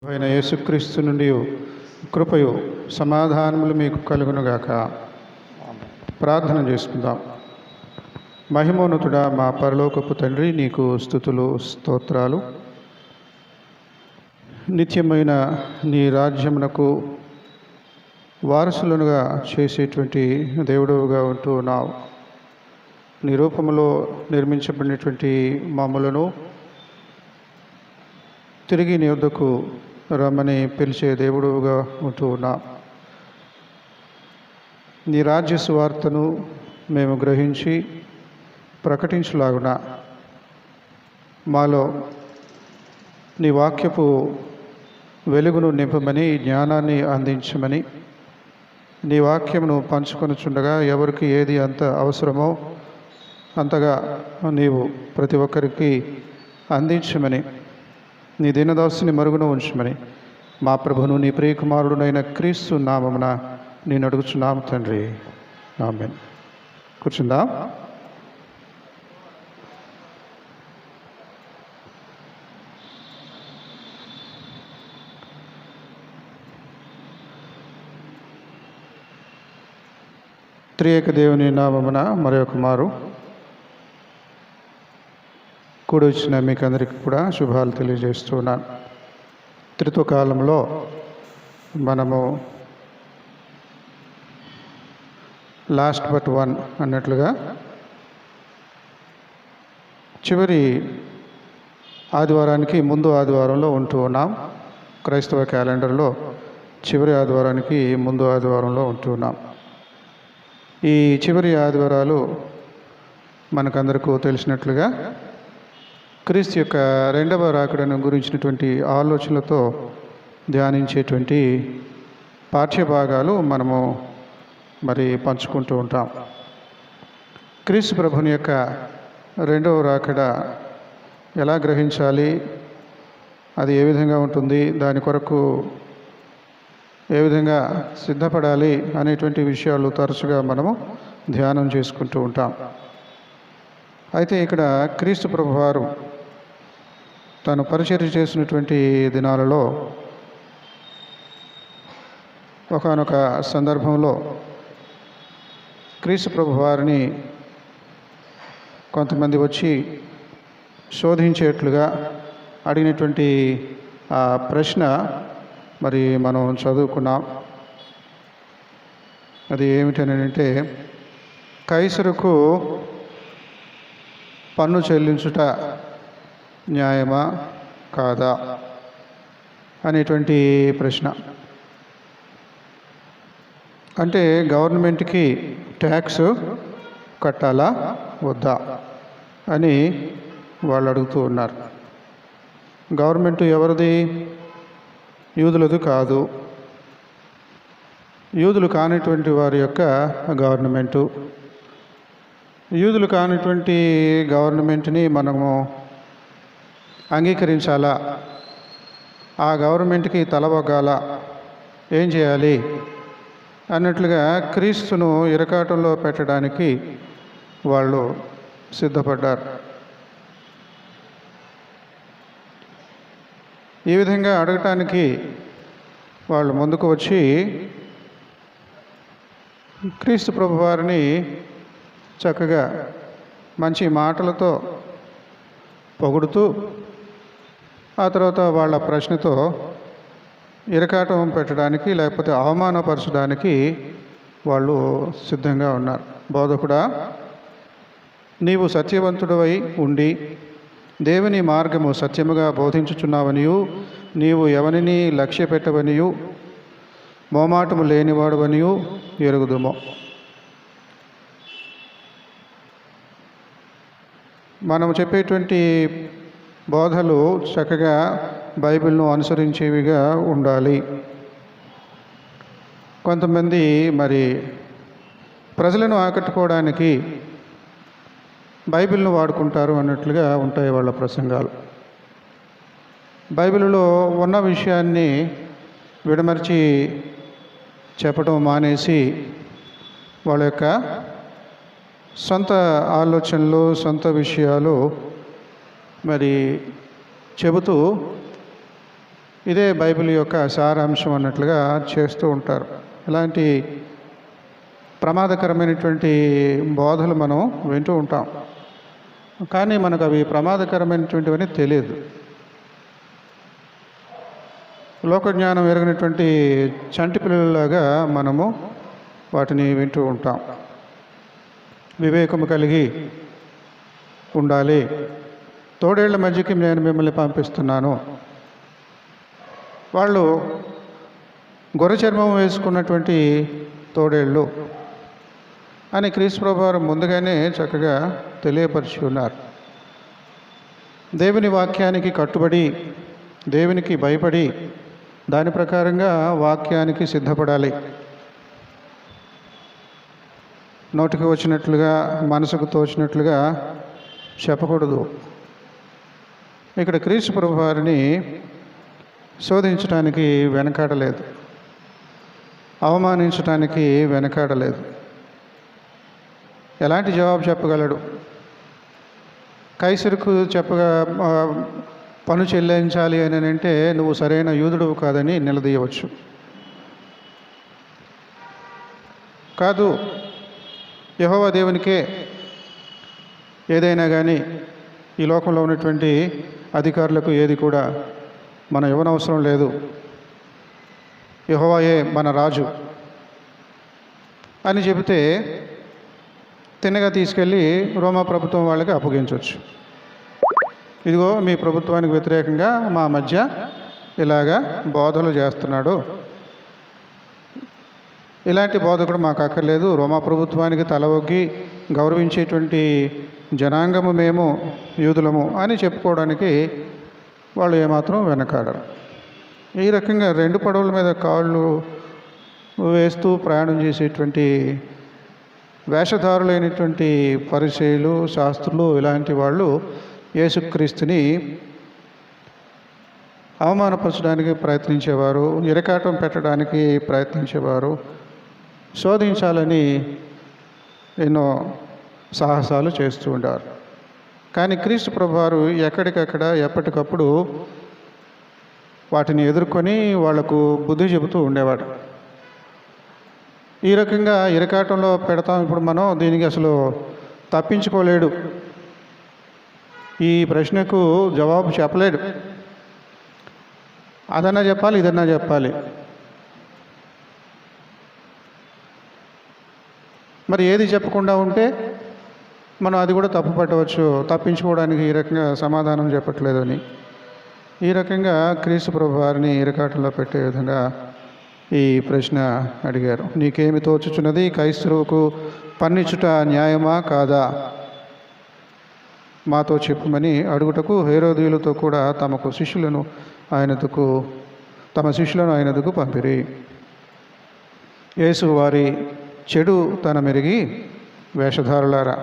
అయిన యేసుక్రీస్తు నుండి కృపయు సమాధానములు మీకు కలుగునుగాక. ప్రార్థన చేసుకుందాం. మహిమోన్నతుడా, మా పరలోకపు తండ్రి, నీకు స్తుతులు స్తోత్రాలు. నిత్యమైన నీ రాజ్యమునకు వారసులుగా చేసేటువంటి దేవుడుగా ఉంటూ ఉన్నావు. నీ రూపంలో నిర్మించబడినటువంటి మమ్మలను తిరిగి నీ వద్దకు రమ్మని పిలిచే దేవుడుగా ఉంటూ ఉన్నాం. నీ రాజ్య సువార్తను మేము గ్రహించి ప్రకటించులాగున మాలో నీ వాక్యపు వెలుగును నింపమని, జ్ఞానాన్ని అందించమని, నీ వాక్యమును పంచుకొనుచుండగా ఎవరికి ఏది అంత అవసరమో అంతగా నీవు ప్రతి ఒక్కరికి అందించమని, నీ దీనదాసుని మరుగున ఉంచమని మా ప్రభును నీ ప్రియకుమారుడునైన క్రీస్తు నామమున నేను అడుగుచున్నాము తండ్రి. ఆమేన్. కూర్చుందా. త్రియేక దేవుని నామమున మరొక మారు కూడి వచ్చిన మీకు అందరికీ కూడా శుభాలు తెలియజేస్తున్నాను. త్రిత్వకాలంలో మనము లాస్ట్ బట్ వన్ అన్నట్లుగా చివరి ఆదివారానికి ముందు ఆదివారంలో ఉంటూ ఉన్నాం. క్రైస్తవ క్యాలెండర్లో చివరి ఆదివారానికి ముందు ఆదివారంలో ఉంటూ ఉన్నాం. ఈ చివరి ఆదివారాలు మనకందరికీ తెలిసినట్లుగా క్రీస్తు యొక్క రెండవ రాకడను గురించినటువంటి ఆలోచనలతో ధ్యానించేటువంటి పాఠ్యభాగాలు మనము పంచుకుంటూ ఉంటాం. క్రీస్తు ప్రభుని యొక్క రెండవ రాకడ ఎలా గ్రహించాలి, అది ఏ విధంగా ఉంటుంది, దాని కొరకు ఏ విధంగా సిద్ధపడాలి అనేటువంటి విషయాలు తరచుగా మనము ధ్యానం చేసుకుంటూ ఉంటాం. అయితే ఇక్కడ క్రీస్తు ప్రభువారు తాను పరిచర్య చేసినటువంటి దినాలలో ఒకానొక సందర్భంలో క్రీస్తు ప్రభువారిని కొంతమంది వచ్చి శోధించేట్లుగా అడిగినటువంటి ఆ ప్రశ్న మనం చదువుకున్నాం. అది ఏమిటనంటే, కైసరుకు పన్ను చెల్లించుట న్యాయమా కాదా అనేటువంటి ప్రశ్న. అంటే గవర్నమెంట్కి ట్యాక్స్ కట్టాలా వద్దా అని వాళ్ళు అడుగుతూ ఉన్నారు. గవర్నమెంట్ ఎవరిది? యూదులది కాదు. యూదులు కానిటువంటి వారి యొక్క గవర్నమెంటు. యూదులు కానిటువంటి గవర్నమెంట్ని మనము అంగీకరించాలా, ఆ గవర్నమెంట్కి తలవొగ్గాలా, ఏం చేయాలి అన్నట్లుగా క్రీస్తును ఇరకాటంలో పెట్టడానికి వాళ్ళు సిద్ధపడ్డారు. ఈ విధంగా అడగటానికి వాళ్ళు ముందుకు వచ్చి క్రీస్తు ప్రభువారిని చక్కగా మంచి మాటలతో పొగుడుతూ, ఆ తర్వాత వాళ్ళ ప్రశ్నతో ఇరకాటం పెట్టడానికి లేకపోతే అవమానపరచడానికి వాళ్ళు సిద్ధంగా ఉన్నారు. బోధకుడా, నీవు సత్యవంతుడవై ఉండి దేవుని మార్గము సత్యముగా బోధించుచున్నావనియు, నీవు ఎవరిని లక్ష్య పెట్టవనియు, మోమాటము లేనివాడవనియు ఎరుగుదుము. మనం చెప్పేటువంటి బోధలు చక్కగా బైబిల్ను అనుసరించేవిగా ఉండాలి. కొంతమంది ప్రజలను ఆకట్టుకోవడానికి బైబిల్ను వాడుకుంటారు అన్నట్లుగా ఉంటాయి వాళ్ళ ప్రసంగాలు. బైబిల్లో ఉన్న విషయాన్ని విడమర్చి చెప్పడం మానేసి వాళ్ళ యొక్క సొంత ఆలోచనలు, సొంత విషయాలు చెబుతూ ఇదే బైబిల్ యొక్క సారాంశం అన్నట్లుగా చేస్తూ ఉంటారు. ఇలాంటి ప్రమాదకరమైనటువంటి బోధలు మనం వింటూ ఉంటాం, కానీ మనకు అవి ప్రమాదకరమైనటువంటివని తెలియదు. లోకజ్ఞానం ఎరగినటువంటి చంటి పిల్లలాగా మనము వాటిని వింటూ ఉంటాం. వివేకము కలిగి ఉండాలి, తోడేళ్ల మధ్యకి నేను మిమ్మల్ని పంపిస్తున్నాను. వాళ్ళు గొర్రె చర్మం వేసుకున్నటువంటి తోడేళ్ళు అని క్రీస్తు ప్రభువారు ముందుగానే చక్కగా తెలియపరిచి ఉన్నారు. దేవుని వాక్యానికి కట్టుబడి, దేవునికి భయపడి, దాని ప్రకారంగా వాక్యానికి సిద్ధపడాలి. నోటికి వచ్చినట్లుగా, మనసుకు తోచినట్లుగా చెప్పకూడదు. ఇక్కడ క్రీస్తు ప్రభువారిని శోధించడానికి వెనకాడలేదు, అవమానించడానికి వెనకాడలేదు. ఎలాంటి జవాబు చెప్పగలడు? కైసరుకు పన్ను చెల్లించాలి అని అంటే నువ్వు సరైన యూదుడు కాదని నిలదీయవచ్చు. కాదు, యెహోవా దేవునికే ఏదైనా కానీ ఈ లోకంలో ఉన్నటువంటి అధికారులకు ఏది కూడా మనం ఇవ్వనవసరం లేదు, యెహోవాయే మన రాజు అని చెబితే తిన్నగా తీసుకెళ్ళి రోమా ప్రభుత్వం వాళ్ళకి అప్పగించవచ్చు. ఇదిగో మీ ప్రభుత్వానికి వ్యతిరేకంగా మా మధ్య ఇలాగా బోధలు చేస్తున్నాడు, ఇలాంటి బోధకుడు మాకు అక్కర్లేదు, రోమా ప్రభుత్వానికి తల ఒగ్గి గౌరవించేటువంటి జనాంగము మేము యూదులము అని చెప్పుకోవడానికి వాళ్ళు ఏమాత్రం వెనకాడరు. ఈ రకంగా రెండు పడవల మీద కాళ్ళు వేస్తూ ప్రయాణం చేసేటువంటి వేషధారులైనటువంటి పరిసయ్యులు, శాస్త్రులు, ఇలాంటి వాళ్ళు యేసుక్రీస్తుని అవమానపరచడానికి ప్రయత్నించేవారు, ఇరకాటం పెట్టడానికి ప్రయత్నించేవారు, శోధించాలని ఎన్నో సాహసాలు చేస్తూ ఉంటారు. కానీ క్రీస్తు ప్రభువారు ఎక్కడికక్కడ ఎప్పటికప్పుడు వాటిని ఎదుర్కొని వాళ్లకు బుద్ధి చెబుతూ ఉండేవాడు. ఈ రకంగా ఇరకాటంలో పెడతాం ఇప్పుడు మనం, దీనికి అసలు తప్పించుకోలేడు, ఈ ప్రశ్నకు జవాబు చెప్పలేడు. అదన్నా చెప్పాలి, ఇదన్నా చెప్పాలి. మరి ఏది చెప్పకుండా ఉంటే మనం అది కూడా తప్పు పట్టవచ్చు, తప్పించుకోవడానికి ఈ రకంగా సమాధానం చెప్పట్లేదు అని. ఈ రకంగా క్రీస్తు ప్రభువారిని ఇరకాటంలో పెట్టే విధంగా ఈ ప్రశ్న అడిగారు. నీకేమి తోచుచున్నది? కైసరుకు పన్నిచ్చుట న్యాయమా కాదా? మాతో చెప్పుమని అడుగుటకు హేరోదీయులతో కూడా తమ శిష్యులను ఆయనకు పంపిరి. యేసు వారి చెడు తన మెరిగి, వేషధారులారా,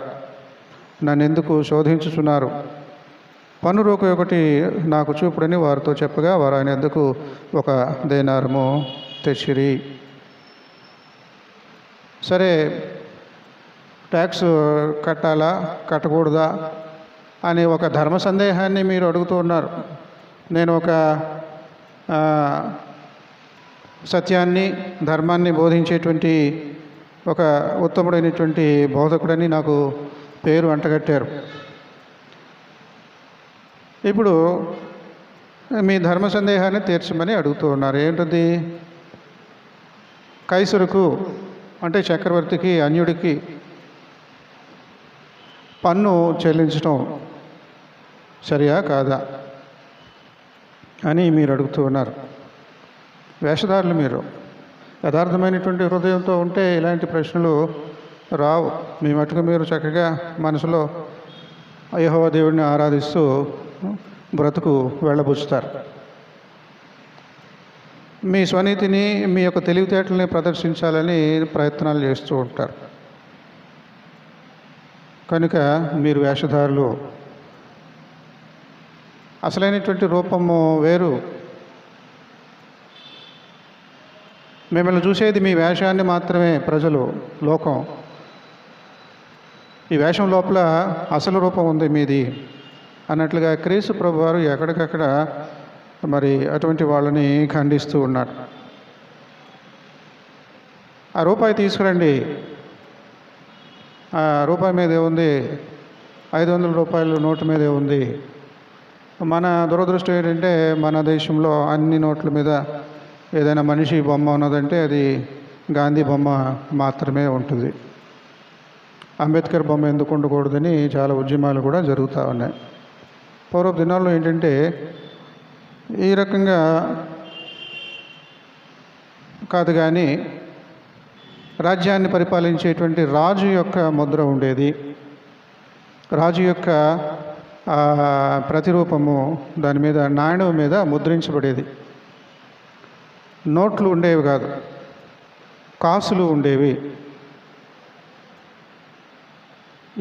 నన్నెందుకు శోధించుచున్నారు? పన్ను రోక ఒకటి నాకు చూపుడని వారితో చెప్పగా వారు ఆయన ఎందుకు ఒక దేనారము తెచ్చిరి. సరే, ట్యాక్స్ కట్టాలా కట్టకూడదా అనే ఒక ధర్మ సందేహాన్ని మీరు అడుగుతూ ఉన్నారు. నేను ఒక సత్యాన్ని, ధర్మాన్ని బోధించేటువంటి ఒక ఉత్తముడైనటువంటి బోధకుడని నాకు పేరు అంటగట్టారు. ఇప్పుడు మీ ధర్మ సందేహాన్ని తీర్చమని అడుగుతూ ఉన్నారు. ఏంటది? కైసరుకు అంటే చక్రవర్తికి, అన్యుడికి పన్ను చెల్లించడం సరియా కాదా అని మీరు అడుగుతూ ఉన్నారు. వేషధారులు మీరు. యథార్థమైనటువంటి హృదయంతో ఉంటే ఇలాంటి ప్రశ్నలు రావు. మీ మటుకు మీరు చక్కగా మనసులో యెహోవా దేవుడిని ఆరాధిస్తూ బ్రతుకు వెళ్ళబుచ్చుతారు. మీ స్వనీతిని, మీ యొక్క తెలివితేటల్ని ప్రదర్శించాలని ప్రయత్నాలు చేస్తూ ఉంటారు. కనుక మీరు వేషధారులు. అసలైనటువంటి రూపము వేరు. మిమ్మల్ని చూసేది మీ వేషాన్ని మాత్రమే ప్రజలు, లోకం. ఈ వేషం లోపల అసలు రూపం ఉంది మీది అన్నట్లుగా క్రీస్తు ప్రభువారు ఎక్కడికక్కడ మరి అటువంటి వాళ్ళని ఖండిస్తూ ఉన్నాడు. ఆ రూపాయి తీసుకురండి, ఆ రూపాయి మీద ఏముంది, 500 రూపాయల నోటు మీద ఏముంది. మన దురదృష్టం ఏంటంటే మన దేశంలో అన్ని నోట్ల మీద ఏదైనా మనిషి బొమ్మ ఉన్నదంటే అది గాంధీ బొమ్మ మాత్రమే ఉంటుంది. అంబేద్కర్ బొమ్మ ఎందుకు ఉండకూడదని చాలా ఉద్యమాలు కూడా జరుగుతూ ఉన్నాయి. పూర్వపు దినాల్లో ఏంటంటే ఈ రకంగా కాదు, కానీ రాజ్యాన్ని పరిపాలించేటువంటి రాజు యొక్క ముద్ర ఉండేది. రాజు యొక్క ప్రతిరూపము దాని మీద నాణ్యం మీద ముద్రించబడేది. నోట్లు ఉండేవి కాదు, కాసులు ఉండేవి.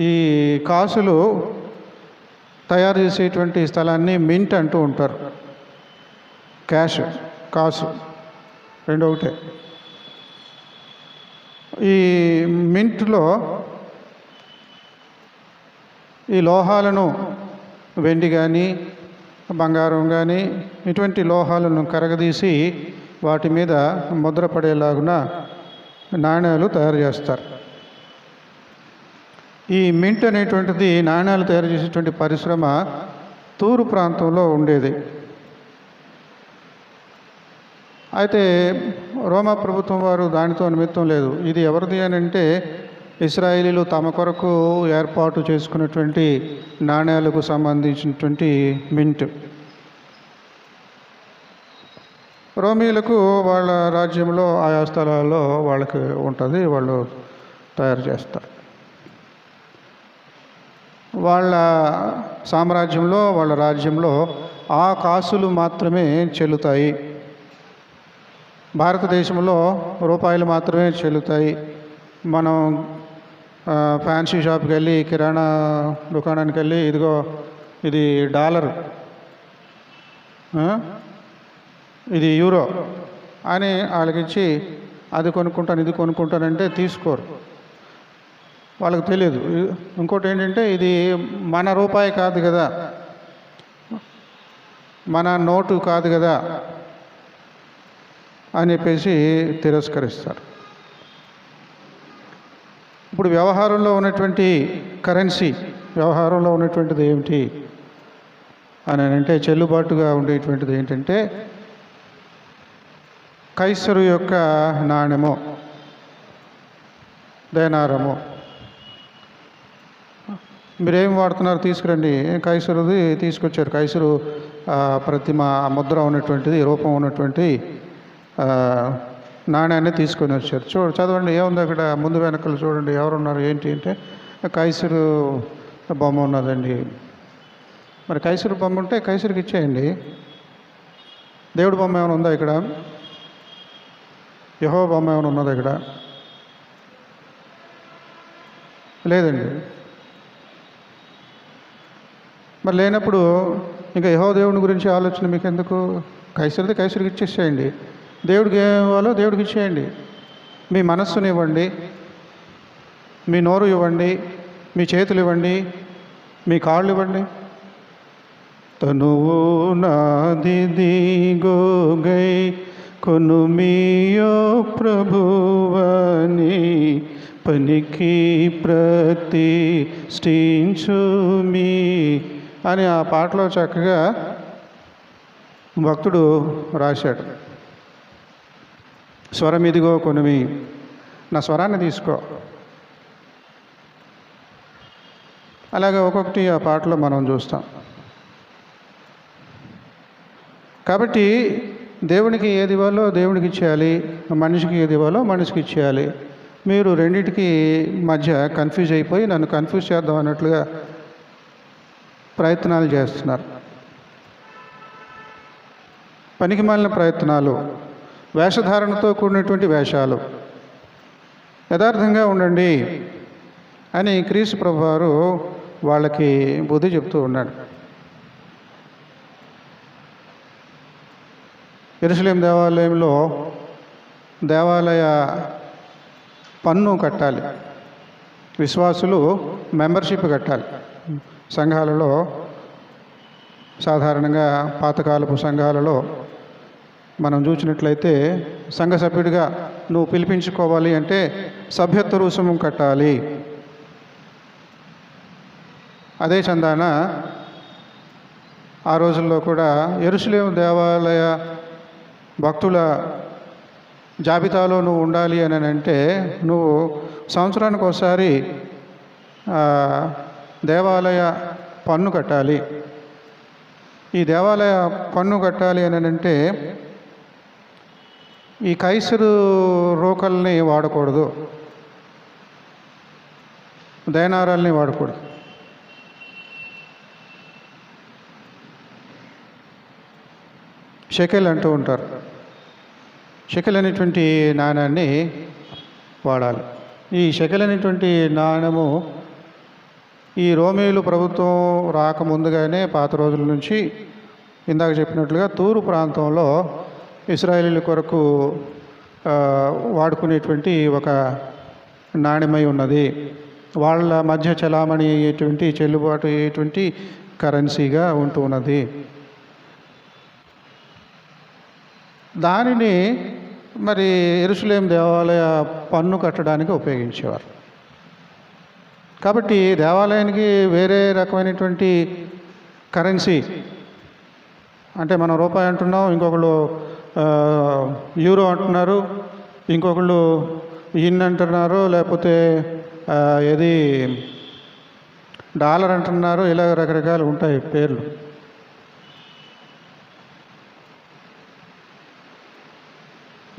ఈ కాసులు తయారు చేసేటువంటి స్థలాన్ని మింట్ అంటూ ఉంటారు. క్యాష్, కాసు రెండు ఒకటే. ఈ మింట్లో ఈ లోహాలను, వెండి కానీ బంగారం కానీ ఇటువంటి లోహాలను కరగదీసి వాటి మీద ముద్ర పడేలాగున నాణ్యాలు తయారు చేస్తారు. ఈ మింట్ అనేటువంటిది నాణ్యాలు తయారు చేసేటువంటి పరిశ్రమ తూరు ప్రాంతంలో ఉండేది. అయితే రోమా ప్రభుత్వం వారు దానితో నిమిత్తం లేదు. ఇది ఎవరిది అని అంటే ఇశ్రాయేలీలు తమ కొరకు ఏర్పాటు చేసుకున్నటువంటి నాణ్యాలకు సంబంధించినటువంటి మింట్. రోమీలకు వాళ్ళ రాజ్యంలో ఆయా స్థలాల్లో వాళ్ళకి ఉంటుంది, వాళ్ళు తయారు చేస్తారు. వాళ్ళ సామ్రాజ్యంలో, వాళ్ళ రాజ్యంలో ఆ కాసులు మాత్రమే చెల్లుతాయి. భారతదేశంలో రూపాయలు మాత్రమే చెల్లుతాయి. మనం ఫ్యాన్సీ షాప్కి వెళ్ళి, కిరాణా దుకాణానికి వెళ్ళి, ఇదిగో ఇది డాలర్, ఇది యూరో అని వాళ్ళకిచ్చి అది కొనుక్కుంటాను, ఇది కొనుక్కుంటానంటే తీసుకోరు. వాళ్ళకి తెలియదు. ఇంకోటి ఏంటంటే ఇది మన రూపాయి కాదు కదా, మన నోటు కాదు కదా అని చెప్పేసి తిరస్కరిస్తారు. ఇప్పుడు వ్యవహారంలో ఉన్నటువంటి కరెన్సీ, వ్యవహారంలో ఉన్నటువంటిది ఏమిటి అని అంటే చెల్లుబాటుగా ఉండేటువంటిది ఏంటంటే కైసరు యొక్క నాణెము, దేనారము. మీరేం వాడుతున్నారు, తీసుకురండి. కైసరుది తీసుకొచ్చారు. కైసరు ప్రతిమ, ముద్ర ఉన్నటువంటిది, రూపం ఉన్నటువంటి నాణ్యాన్ని తీసుకొని వచ్చారు. చదవండి ఏముంది అక్కడ, ముందు వెనకలు చూడండి ఎవరున్నారు ఏంటి అంటే కైసరు బొమ్మ ఉన్నదండి. మరి కైసరు బొమ్మ ఉంటే కైసరికి ఇచ్చేయండి. దేవుడి బొమ్మ ఏమైనా ఉందా ఇక్కడ? యెహోవా బొమ్మ ఏమైనా ఉన్నదా ఇక్కడ? లేదండి. మరి లేనప్పుడు ఇంకా యెహోవా దేవుని గురించి ఆలోచన మీకు ఎందుకు? కైసరిది కైసరికి ఇచ్చేసేయండి. దేవుడికి ఏం ఇవ్వాలో దేవుడికి ఇచ్చేయండి. మీ మనస్సుని ఇవ్వండి, మీ నోరు ఇవ్వండి, మీ చేతులు ఇవ్వండి, మీ కాళ్ళు ఇవ్వండి. తనువు నాది దిగోగై కొను మీయో ప్రభువని పనికి ప్రతిష్ఠించు మీ అని ఆ పాటలో చక్కగా భక్తుడు రాశాడు. స్వరం ఇదిగో కొనిమి, నా స్వరాన్ని తీసుకో. అలాగే ఒక్కొక్కటి ఆ పాటలో మనం చూస్తాం. కాబట్టి దేవునికి ఏది ఇవ్వాలో దేవునికి ఇచ్చేయాలి, మనిషికి ఏది ఇవ్వాలో మనిషికి ఇచ్చేయాలి. మీరు రెండింటికి మధ్య కన్ఫ్యూజ్ అయిపోయి నన్ను కన్ఫ్యూజ్ చేద్దాం అన్నట్లుగా ప్రయత్నాలు చేస్తున్నారు. పనికిమాలిన ప్రయత్నాలు, వేషధారణతో కూడినటువంటి వేషాలు. యథార్థంగా ఉండండి అని క్రీస్తు ప్రభువారు వాళ్ళకి బుద్ధి చెప్తూ ఉన్నాడు. యెరూషలేము దేవాలయంలో దేవాలయ పన్ను కట్టాలి. విశ్వాసులు మెంబర్షిప్ కట్టాలి. సంఘాలలో సాధారణంగా పాతకాలపు సంఘాలలో మనం చూసినట్లయితే సంఘ సభ్యుడిగా నువ్వు పిలిపించుకోవాలి అంటే సభ్యత్వ రుసుము కట్టాలి. అదే చందాన ఆ రోజుల్లో కూడా యెరూషలేము దేవాలయ భక్తుల జాబితాలో నువ్వు ఉండాలి అని అంటే నువ్వు సంవత్సరానికి ఒకసారి దేవాలయ పన్ను కట్టాలి. ఈ దేవాలయ పన్ను కట్టాలి అని అంటే ఈ కైసరు రోకల్ని వాడకూడదు, దయనారాల్ని వాడకూడదు. షెకెల్ అంటూ ఉంటారు. షెకెల్ అనేటువంటి నాణాన్ని వాడాలి. ఈ షెకెల్ అనేటువంటి నాణ్యము ఈ రోమేలు ప్రభుత్వం రాకముందుగానే పాత రోజుల నుంచి ఇందాక చెప్పినట్లుగా తూరు ప్రాంతంలో ఇశ్రాయేలీల కొరకు వాడుకునేటువంటి ఒక నాణ్యమై ఉన్నది. వాళ్ళ మధ్య చలామణి అయ్యేటువంటి చెల్లుబాటు అయ్యేటువంటి కరెన్సీగా ఉంటూ ఉన్నది. దానిని మరి యెరూషలేము దేవాలయ పన్ను కట్టడానికి ఉపయోగించేవారు. కాబట్టి దేవాలయానికి వేరే రకమైనటువంటి కరెన్సీ, అంటే మనం రూపాయి అంటున్నాం, ఇంకొకళ్ళు యూరో అంటున్నారు, ఇంకొకళ్ళు ఇన్ అంటున్నారు, లేకపోతే ఏది డాలర్ అంటున్నారు. ఇలా రకరకాలు ఉంటాయి పేర్లు.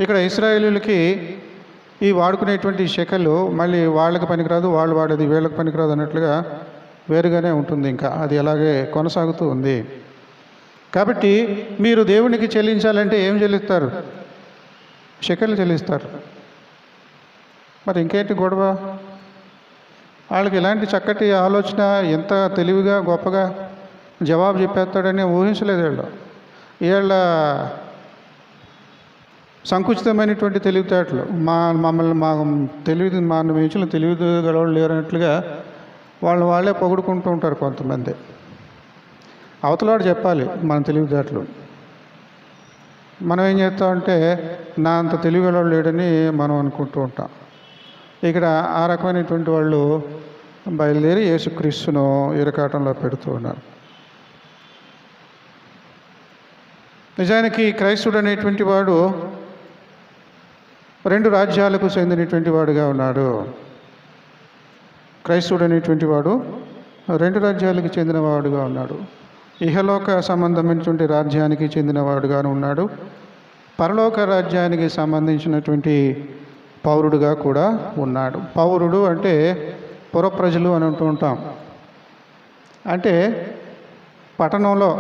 ఇక్కడ ఇశ్రాయేలీలకి ఈ వాడుకునేటువంటి షెకెల్ మళ్ళీ వాళ్ళకి పనికిరాదు, వాళ్ళు వాడేది వీళ్ళకి పనికిరాదు అన్నట్లుగా వేరుగానే ఉంటుంది. ఇంకా అది అలాగే కొనసాగుతూ ఉంది. కాబట్టి మీరు దేవునికి చెల్లించాలంటే ఏం చెల్లిస్తారు? షెకెల్ చెల్లిస్తారు. మరి ఇంకేంటి గొడవ? వాళ్ళకి ఇలాంటి చక్కటి ఆలోచన ఎంత తెలివిగా గొప్పగా జవాబు చెప్పేస్తాడని ఊహించలేదు. వీళ్ళ సంకుచితమైనటువంటి తెలివితేటలు మమ్మల్ని మా మించిన తెలివిగలవాళ్ళు లేరన్నట్లుగా వాళ్ళే పొగుడుకుంటూ ఉంటారు కొంతమంది. అవతలాడు చెప్పాలి మన తెలివితేటలు. మనం ఏం చేస్తామంటే నా అంత తెలివిగలవాడు లేడని మనం అనుకుంటూ ఉంటాం. ఇక్కడ ఆ రకమైనటువంటి వాళ్ళు బయలుదేరి యేసుక్రీస్తును ఇరకాటంలో పెడుతూ ఉన్నారు. నిజానికి క్రైస్తవుడు అనేటువంటి వాడు రెండు రాజ్యాలకు చెందినటువంటి వాడుగా ఉన్నాడు. క్రైస్తవుడు అనేటువంటి వాడు రెండు రాజ్యాలకు చెందినవాడుగా ఉన్నాడు. ఇహలోక సంబంధమైనటువంటి రాజ్యానికి చెందినవాడుగాను ఉన్నాడు, పరలోక రాజ్యానికి సంబంధించినటువంటి పౌరుడుగా కూడా ఉన్నాడు. పౌరుడు అంటే పురప్రజలు అని అంటూ ఉంటాం. అంటే పట్టణంలో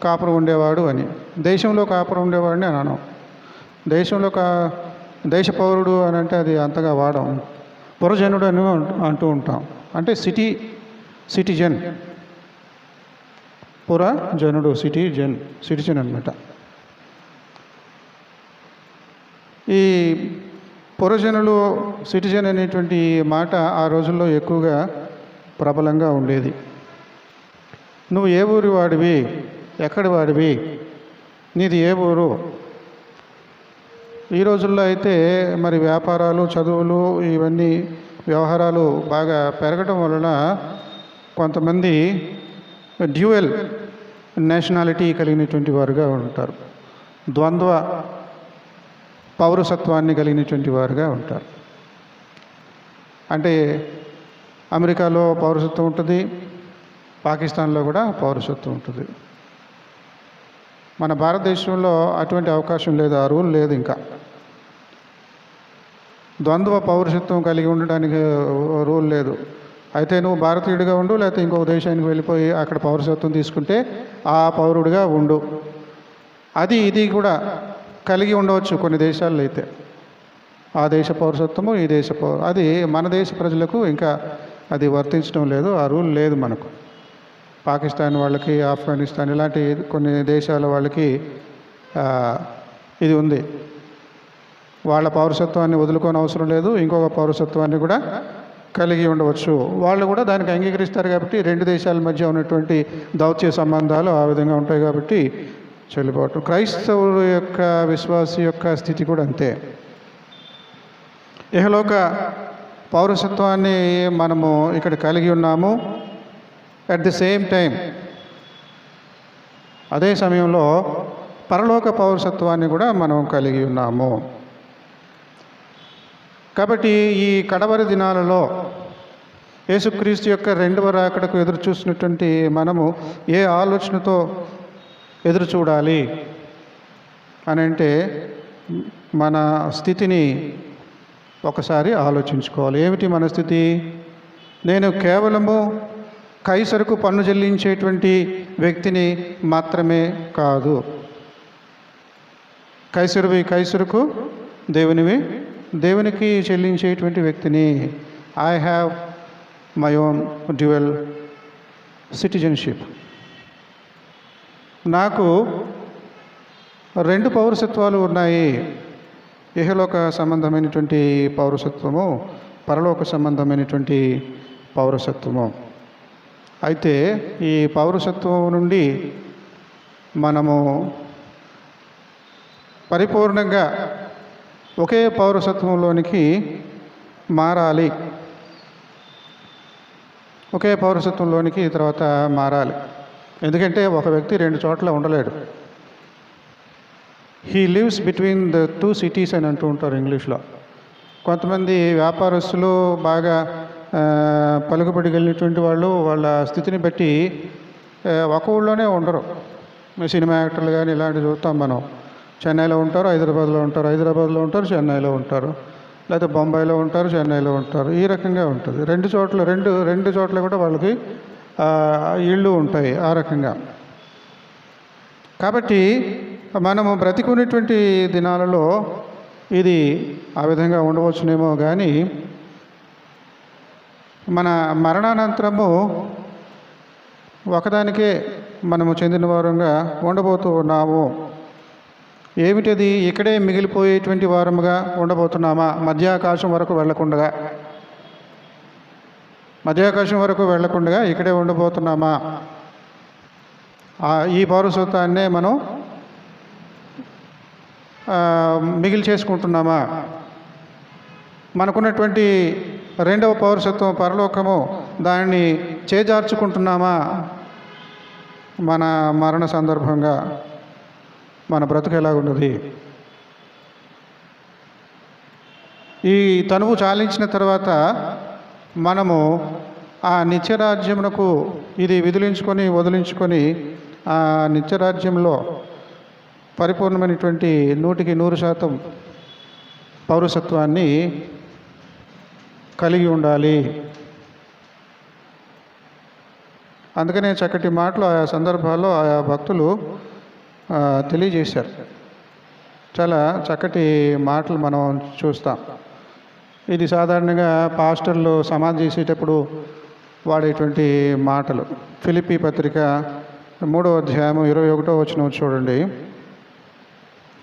కాపురం ఉండేవాడు అని, దేశంలో కాపురం ఉండేవాడిని అని అనం. దేశ పౌరుడు అని అంటే అది అంతగా వాడం. పురజనుడు అని అంటూ ఉంటాం. అంటే సిటిజన్, పురజనుడు, సిటిజన్ అన్నమాట. ఈ పురజనులు, సిటిజన్ అనేటువంటి మాట ఆ రోజుల్లో ఎక్కువగా ప్రబలంగా ఉండేది. నువ్వు ఏ ఊరి వాడివి, ఎక్కడి వాడివి, నీది ఏ ఊరు? ఈ రోజుల్లో అయితే మరి వ్యాపారాలు, చదువులు, ఇవన్నీ వ్యవహారాలు బాగా పెరగడం వలన కొంతమంది డ్యూయల్ నేషనాలిటీ కలిగినటువంటి వారుగా ఉంటారు, ద్వంద్వ పౌరసత్వాన్ని కలిగినటువంటి వారుగా ఉంటారు. అంటే అమెరికాలో పౌరసత్వం ఉంటుంది, పాకిస్తాన్లో కూడా పౌరసత్వం ఉంటుంది. మన భారతదేశంలో అటువంటి అవకాశం లేదు, ఆ రూల్ లేదు. ఇంకా ద్వంద్వ పౌరసత్వం కలిగి ఉండడానికి రూల్ లేదు. అయితే నువ్వు భారతీయుడిగా ఉండు, లేకపోతే ఇంకొక దేశానికి వెళ్ళిపోయి అక్కడ పౌరసత్వం తీసుకుంటే ఆ పౌరుడిగా ఉండు. ఇది కూడా కలిగి ఉండవచ్చు కొన్ని దేశాల్లో. అయితే ఆ దేశ పౌరసత్వము, ఈ దేశ అది మన దేశ ప్రజలకు ఇంకా అది వర్తించడం లేదు, ఆ రూల్ లేదు మనకు. పాకిస్తాన్ వాళ్ళకి, ఆఫ్ఘనిస్తాన్ ఇలాంటి కొన్ని దేశాల వాళ్ళకి ఇది ఉంది. వాళ్ళ పౌరసత్వాన్ని వదులుకోని అవసరం లేదు, ఇంకొక పౌరసత్వాన్ని కూడా కలిగి ఉండవచ్చు. వాళ్ళు కూడా దానికి అంగీకరిస్తారు కాబట్టి రెండు దేశాల మధ్య ఉన్నటువంటి దౌత్య సంబంధాలు ఆ విధంగా ఉంటాయి కాబట్టి చెల్లుబాటు. క్రైస్తవుల యొక్క విశ్వాసి యొక్క స్థితి కూడా అంతే. ఇహలోక పౌరసత్వాన్ని మనము ఇక్కడ కలిగి ఉన్నాము. అట్ ది సేమ్ టైం అదే సమయంలో పరలోక పౌరసత్వాన్ని కూడా మనం కలిగి ఉన్నాము. కాబట్టి ఈ కడవరి దినాలలో యేసుక్రీస్తు యొక్క రెండవ రాకడకు ఎదురు చూసినటువంటి మనము ఏ ఆలోచనతో ఎదురు చూడాలి అని అంటే మన స్థితిని ఒకసారి ఆలోచించుకోవాలి. ఏమిటి మన స్థితి? నేను కేవలము కైసరుకు పన్ను చెల్లించేటువంటి వ్యక్తిని మాత్రమే కాదు, కైసరువి కైసరుకు, దేవునివి దేవునికి చెల్లించేటువంటి వ్యక్తిని. I have my own dual citizenship. నాకు రెండు పౌరసత్వాలు ఉన్నాయి. ఇహలోక సంబంధమైనటువంటి పౌరసత్వము, పరలోక సంబంధమైనటువంటి పౌరసత్వము. అయితే ఈ పౌరసత్వం నుండి మనము పరిపూర్ణంగా ఒకే పౌరసత్వంలోనికి మారాలి. ఒకే పౌరసత్వంలోనికి తర్వాత మారాలి. ఎందుకంటే ఒక వ్యక్తి రెండు చోట్ల ఉండలేడు. He lives between the two cities అని అంటూ ఉంటారు ఇంగ్లీష్లో. కొంతమంది వ్యాపారస్తులు బాగా పలుకుబడి కలిగినటువంటి వాళ్ళు వాళ్ళ స్థితిని బట్టి ఒక ఊళ్ళోనే ఉండరు. సినిమా యాక్టర్లు కానీ ఇలాంటివి చూస్తాం మనం. చెన్నైలో ఉంటారు, హైదరాబాద్లో ఉంటారు, హైదరాబాద్లో ఉంటారు, చెన్నైలో ఉంటారు, లేకపోతే బొంబాయిలో ఉంటారు, చెన్నైలో ఉంటారు. ఈ రకంగా ఉంటుంది. రెండు చోట్ల కూడా వాళ్ళకి ఇళ్ళు ఉంటాయి ఆ రకంగా. కాబట్టి మనము బ్రతికున్నటువంటి దినాలలో ఇది ఆ విధంగా ఉండవచ్చునేమో కానీ మన మరణానంతరము ఒకదానికే మనము చెందిన వారంగా ఉండబోతూ ఉన్నాము. ఏమిటది? ఇక్కడే మిగిలిపోయేటువంటి వారముగా ఉండబోతున్నామా? మధ్యాకాశం వరకు వెళ్లకుండా ఇక్కడే ఉండబోతున్నామా? ఈ పౌరసత్వాన్నే మనం మిగిలి చేసుకుంటున్నామా? మనకున్నటువంటి రెండవ పౌరసత్వం పరలోకము, దాన్ని చేజార్చుకుంటున్నామా? మన మరణ సందర్భంగా మన బ్రతుకు ఎలాగున్నది? ఈ తనువు చాలించిన తర్వాత మనము ఆ నిత్యరాజ్యమునకు ఇది వదిలించుకొని ఆ నిత్యరాజ్యంలో పరిపూర్ణమైనటువంటి 100% పౌరసత్వాన్ని కలిగి ఉండాలి. అందుకనే చక్కటి మాటలు ఆయా సందర్భాల్లో ఆయా భక్తులు తెలియజేశారు. చాలా చక్కటి మాటలు మనం చూస్తాం. ఇది సాధారణంగా పాస్టర్లు సమాధి చేసేటప్పుడు వాడేటువంటి మాటలు. ఫిలిప్పీ పత్రిక 3వ అధ్యాయం 21వ వచనం చూడండి.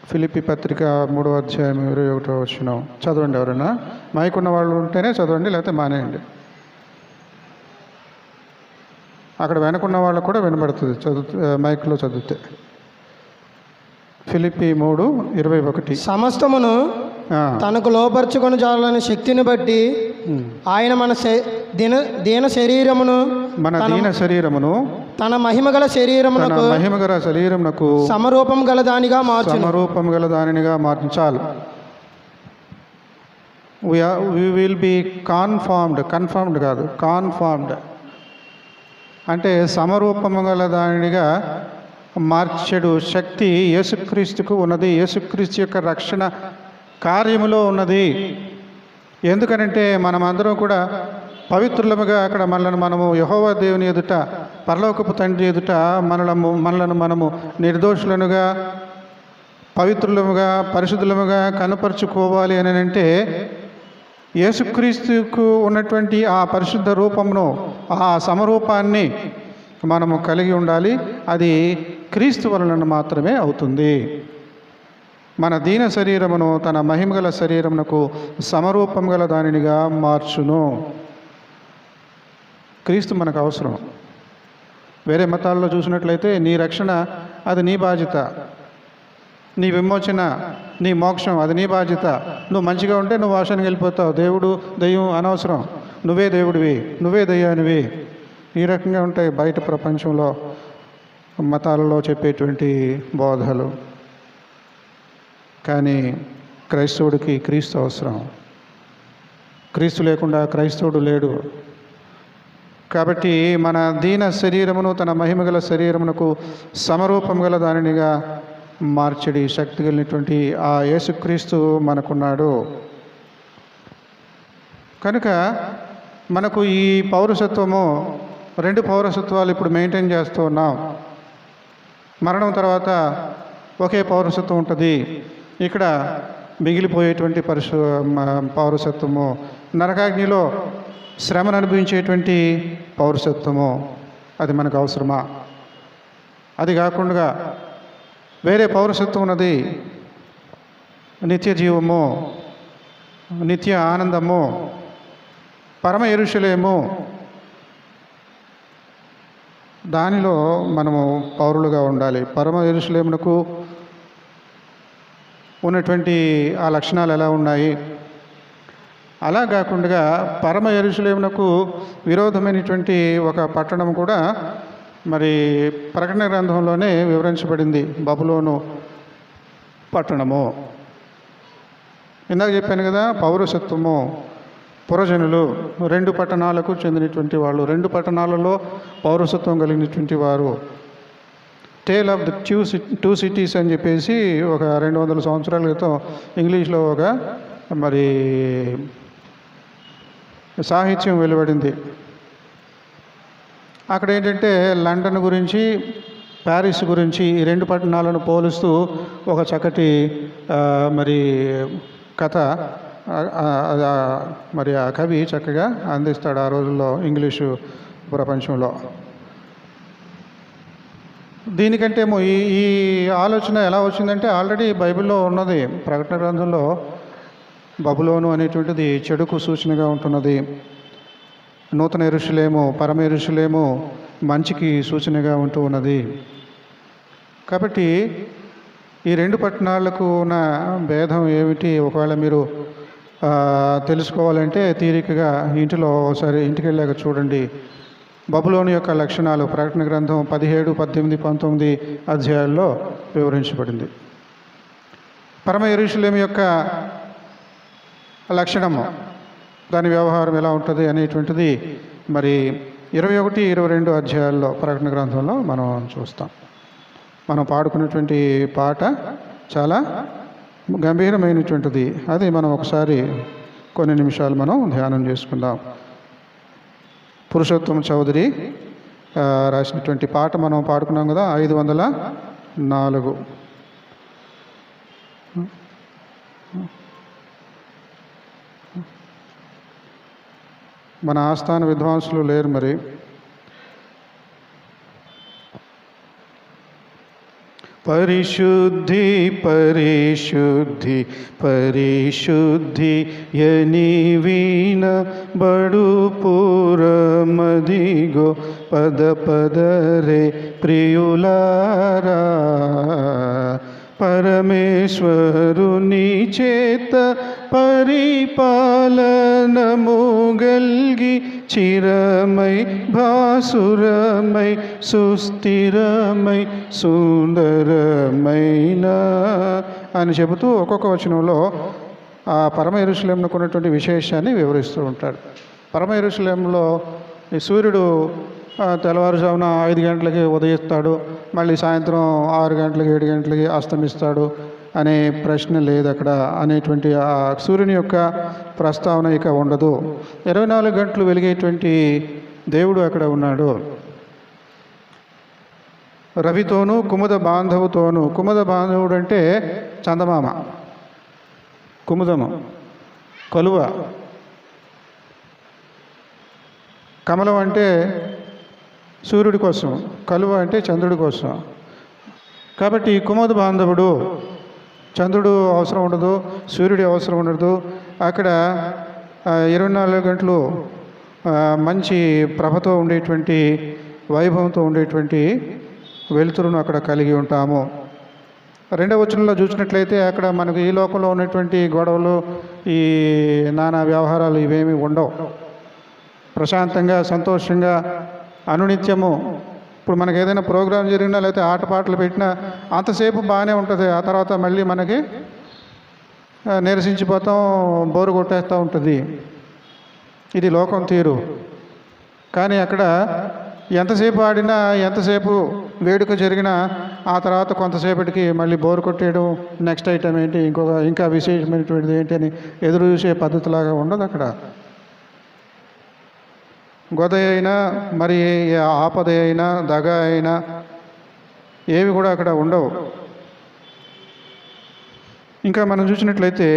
ఫిలిప్పీ పత్రిక 3వ అధ్యాయం 21వ వచనం చదవండి. ఎవరైనా మైక్ ఉన్న వాళ్ళు ఉంటేనే చదవండి, లేకపోతే మానేయండి. అక్కడ వెనకున్న వాళ్ళకు కూడా వినబడుతుంది మైక్లో చదివితే. ఫిలిప్పీ 3:21. సమస్తమును తనకు లోపరుచుకొని చాలని శక్తిని బట్టి ఆయన మన దీన శరీరమును తన మహిమగల శరీరమునకు సమరూపం గల దానిగా మార్చాలి. we will be కన్ఫర్మ్డ్ కాదు, కాన్ఫార్మ్డ్ అంటే సమరూపము గల దానిగా మార్చెడు శక్తి యేసుక్రీస్తుకు ఉన్నది. యేసుక్రీస్తు యొక్క రక్షణ కార్యములో ఉన్నది. ఎందుకనంటే మనమందరం కూడా పవిత్రులముగా అక్కడ మనము యెహోవా దేవుని ఎదుట, పరలోకపు తండ్రి ఎదుట మనలను మనము నిర్దోషులనుగా, పవిత్రులముగా, పరిశుద్ధులముగా కనపరుచుకోవాలి అని అంటే యేసుక్రీస్తుకు ఉన్నటువంటి ఆ పరిశుద్ధ రూపమును, ఆ సమరూపాన్ని మనము కలిగి ఉండాలి. అది క్రీస్తు వలన మాత్రమే అవుతుంది. మన దీన శరీరమును తన మహిమగల శరీరమునకు సమరూపం గల దానినిగా మార్చును. క్రీస్తు మనకు అవసరం. వేరే మతాల్లో చూసినట్లయితే నీ రక్షణ అది నీ బాధ్యత, నీ విమోచన, నీ మోక్షం అది నీ బాధ్యత. నువ్వు మంచిగా ఉంటే నువ్వు ఆశానికి వెళ్ళిపోతావు, దేవుడు దెయ్యం అనవసరం, నువ్వే దేవుడివి, నువ్వే దెయ్యానివి. ఈ రకంగా ఉంటాయి బయట ప్రపంచంలో మతాలలో చెప్పేటువంటి బోధలు. కానీ క్రైస్తవుడికి క్రీస్తు అవసరం. క్రీస్తు లేకుండా క్రైస్తవుడు లేడు. కాబట్టి మన దీన శరీరమును తన మహిమగల శరీరమునకు సమరూపం గల దానినిగా మార్చడి శక్తి కలిగినటువంటి ఆ యేసుక్రీస్తు మనకున్నాడు. కనుక మనకు ఈ పౌరసత్వము, 2 పౌరసత్వాలు ఇప్పుడు మెయింటైన్ చేస్తూ ఉన్నాం. మరణం తర్వాత ఒకే పౌరసత్వం ఉంటుంది. ఇక్కడ మిగిలిపోయేటువంటి పౌరసత్వము, నరకాగ్నిలో శ్రమను అనుభవించేటువంటి పౌరసత్వము, అది మనకు అవసరమా? అది కాకుండా వేరే పౌరసత్వం ఉన్నది, నిత్య జీవము, నిత్య ఆనందము, పరమ యెరూషలేము. దానిలో మనము పౌరులుగా ఉండాలి. పరమ యెరూషలేమునకు ఉన్నటువంటి ఆ లక్షణాలు ఎలా ఉన్నాయి? అలా కాకుండా పరమ యెరూషలేమునకు విరోధమైనటువంటి ఒక పట్టణం కూడా మరి ప్రకటన గ్రంథంలోనే వివరించబడింది, బబులోను పట్టణము. ఇందాక చెప్పాను కదా, పౌరసత్వము, పురజనులు 2 పట్టణాలకు చెందినటువంటి వాళ్ళు, 2 పట్టణాలలో పౌరసత్వం కలిగినటువంటి వారు. టేల్ ఆఫ్ ద 2 సిటీస్ అని చెప్పేసి ఒక 200 సంవత్సరాల క్రితం ఇంగ్లీష్లో ఒక మరి సాహిత్యం వెలువడింది. అక్కడ ఏంటంటే లండన్ గురించి, ప్యారిస్ గురించి ఈ 2 పట్టణాలను పోలుస్తూ ఒక చక్కటి మరి కథ మరి ఆ కవి చక్కగా అందిస్తాడు ఆ రోజుల్లో ఇంగ్లీషు ప్రపంచంలో. దీనికంటే ఈ ఆలోచన ఎలా వచ్చిందంటే ఆల్రెడీ బైబిల్లో ఉన్నది. ప్రకటన గ్రంథంలో బబులోను అనేటువంటిది చెడుకు సూచనగా ఉంటున్నది. నూతన యెరూషలేము, పరమ యెరూషలేము మంచికి సూచనగా ఉంటూ ఉన్నది. కాబట్టి ఈ 2 పట్టణాలకు ఉన్న భేదం ఏమిటి ఒకవేళ మీరు తెలుసుకోవాలంటే తీరికగా ఇంటిలో ఒకసారి ఇంటికి వెళ్ళాక చూడండి. బబులోను యొక్క లక్షణాలు ప్రకటన గ్రంథం 17, 18, 19 అధ్యాయాల్లో వివరించబడింది. పరమ యెరూషలేము యొక్క లక్షణము, దాని వ్యవహారం ఎలా ఉంటుంది అనేటువంటిది మరి 21, 22 అధ్యాయాల్లో ప్రకటన గ్రంథంలో మనం చూస్తాం. మనం పాడుకున్నటువంటి పాట చాలా గంభీరమైనటువంటిది. అది మనం ఒకసారి కొన్ని నిమిషాలు మనం ధ్యానం చేసుకుందాం. పురుషోత్తమ చౌదరి రాసినటువంటి పాట మనం పాడుకున్నాం కదా, 504. మన ఆస్థాన విద్వాంసులు లేరు మరి. పరిశుద్ధి పరిశుద్ధి పరిశుద్ధి యని వీణ బడు పురమదిగో పద పదరే ప్రియులారా. పరమేశ్వరుని చేత పరిపాలనము గల్గి చిరమై భాసురమై సుస్థిరమై సుందరమైన అని చెబుతూ ఒక్కొక్క వచనంలో ఆ పరమ యెరూషలేమునకు ఉన్నటువంటి విశేషాన్ని వివరిస్తూ ఉంటాడు. పరమ యెరూషలేములో ఈ సూర్యుడు తెల్లవారుజామున 5 గంటలకి ఉదయిస్తాడు, మళ్ళీ సాయంత్రం 6 గంటలకి 7 గంటలకి అస్తమిస్తాడు అనే ప్రశ్న లేదు అక్కడ అనేటువంటి ఆ సూర్యుని యొక్క ప్రస్తావన ఇక ఉండదు. 24 గంటలు వెలిగేటువంటి దేవుడు అక్కడ ఉన్నాడు. రవితోనూ కుముద బాంధవుతోనూ, కుముద బాంధవుడు అంటే చందమామ, కుముదము కలువ, కమలం అంటే సూర్యుడి కోసం, కలువ అంటే చంద్రుడి కోసం. కాబట్టి కుముద బాంధవుడు, చంద్రుడు అవసరం ఉండదు, సూర్యుడి అవసరం ఉండదు. అక్కడ 24 గంటలు మంచి ప్రభతో ఉండేటువంటి వైభవంతో ఉండేటువంటి వెలుతురును అక్కడ కలిగి ఉంటాము. రెండవ వచనంలో చూసినట్లయితే అక్కడ మనకు ఈ లోకంలో ఉన్నటువంటి గొడవలు, ఈ నానా వ్యవహారాలు ఇవేమీ ఉండవు. ప్రశాంతంగా సంతోషంగా అనునిత్యము ఇప్పుడు మనకి ఏదైనా ప్రోగ్రాం జరిగినా లేకపోతే ఆటపాటలు పెట్టినా అంతసేపు బాగానే ఉంటుంది. ఆ తర్వాత మళ్ళీ మనకి నీరసించిపోతాం, బోరు కొట్టేస్తూ ఉంటుంది. ఇది లోకం తీరు. కానీ అక్కడ ఎంతసేపు ఆడినా ఎంతసేపు వేడుక జరిగినా ఆ తర్వాత కొంతసేపటికి మళ్ళీ బోరు కొట్టేయడం, నెక్స్ట్ ఐటమ్ ఏంటి, ఇంకా విశేషమైనటువంటిది ఏంటి అని ఎదురు చూసే పద్ధతిలాగా ఉండదు. అక్కడ గొద అయినా మరి ఆపద అయినా దగ అయినా ఏవి కూడా అక్కడ ఉండవు. ఇంకా మనం చూసినట్లయితే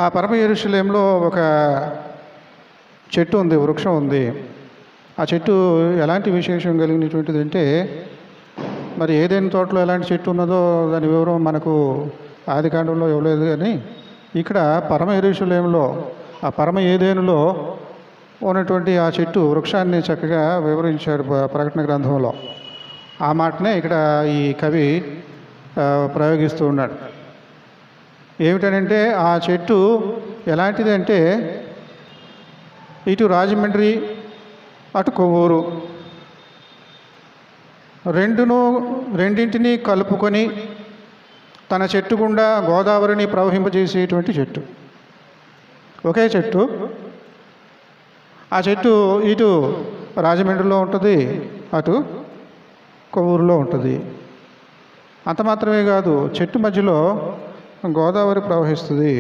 ఆ పరమ యెరూషలేములో ఒక చెట్టు ఉంది, వృక్షం ఉంది. ఆ చెట్టు ఎలాంటి విశేషం కలిగినటువంటిది అంటే, మరి ఏదైనా తోటలో ఎలాంటి చెట్టు ఉన్నదో దాని వివరం మనకు ఆదికాండంలో ఇవ్వలేదు. కానీ ఇక్కడ పరమ యెరూషలేములో ఆ పరమ ఏదేనులో ఉన్నటువంటి ఆ చెట్టు వృక్షాన్ని చక్కగా వివరించాడు ప్రకటన గ్రంథంలో. ఆ మాటనే ఇక్కడ ఈ కవి ప్రయోగిస్తూ ఉన్నాడు. ఏమిటనంటే ఆ చెట్టు ఎలాంటిది అంటే, ఇటు రాజమండ్రి అటు కొవ్వూరు రెండింటినీ కలుపుకొని తన చెట్టు గుండా గోదావరిని ప్రవహింపజేసేటువంటి చెట్టు. ఒకే చెట్టు. ఆ చెట్టు ఇటు రాజమండ్రిలో ఉంటుంది, అటు కొవ్వూరులో ఉంటుంది. అంత మాత్రమే కాదు, చెట్టు మధ్యలో గోదావరి ప్రవహిస్తుంది.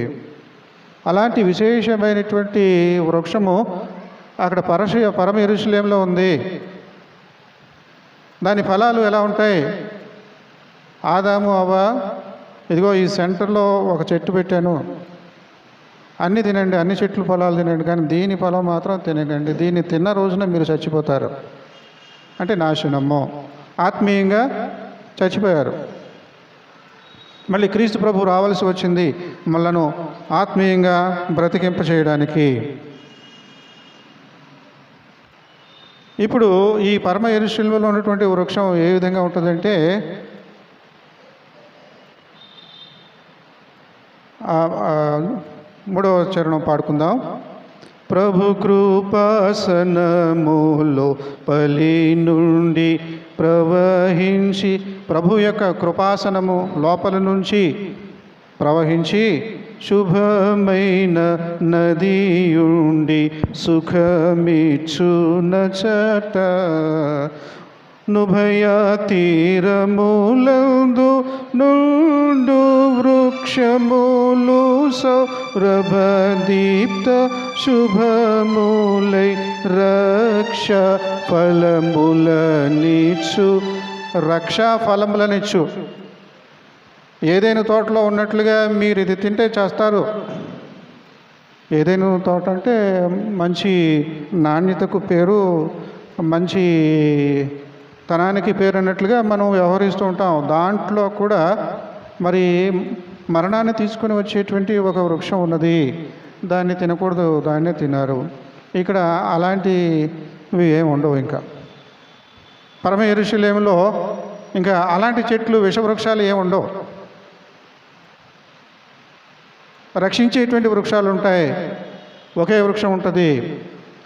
అలాంటి విశేషమైనటువంటి వృక్షము అక్కడ పరమ యెరూషలేములో ఉంది. దాని ఫలాలు ఎలా ఉంటాయి? ఆదాము అవ్వ, ఇదిగో ఈ సెంటర్లో ఒక చెట్టు పెట్టాను, అన్నీ తినండి, అన్ని చెట్లు ఫలాలు తినండి, కానీ దీని ఫలం మాత్రం తినకండి, దీన్ని తిన్న రోజున మీరు చచ్చిపోతారు. అంటే నాశనము, ఆత్మీయంగా చచ్చిపోయారు. మళ్ళీ క్రీస్తు ప్రభు రావాల్సి వచ్చింది మనలను ఆత్మీయంగా బ్రతికింప చేయడానికి. ఇప్పుడు ఈ పరమ యెరూషలేములో ఉన్నటువంటి వృక్షం ఏ విధంగా ఉంటుందంటే, మూడవ చరణం పాడుకుందాం. ప్రభు కృపాసనములో పలి నుండి ప్రవహించి, ప్రభు యొక్క కృపాసనము లోపల నుంచి ప్రవహించి శుభమైన నదియుండి సుఖమిచ్చునచట. నుభయ తీరములందు నుండు వృక్షములు సౌరభదీప్త శుభములై రక్ష ఫలములనిచ్చు. రక్షా ఫలములనిచ్చు. ఏదైనా తోటలో ఉన్నట్లుగా మీరు ఇది తింటే చేస్తారు. ఏదైనా తోట అంటే మంచి నాణ్యతకు పేరు, మంచి తనానికి పేరు అన్నట్లుగా మనం వ్యవహరిస్తూ ఉంటాం. దాంట్లో కూడా మరి మరణాన్ని తీసుకొని వచ్చేటువంటి ఒక వృక్షం ఉన్నది, దాన్ని తినకూడదు, దాన్నే తిన్నారు. ఇక్కడ అలాంటివి ఏమి ఉండవు. ఇంకా పరమ యెరూషలేములో ఇంకా అలాంటి చెట్లు, విషవృక్షాలు ఏమి ఉండవు. రక్షించేటువంటి వృక్షాలు ఉంటాయి. ఒకే వృక్షం ఉంటుంది,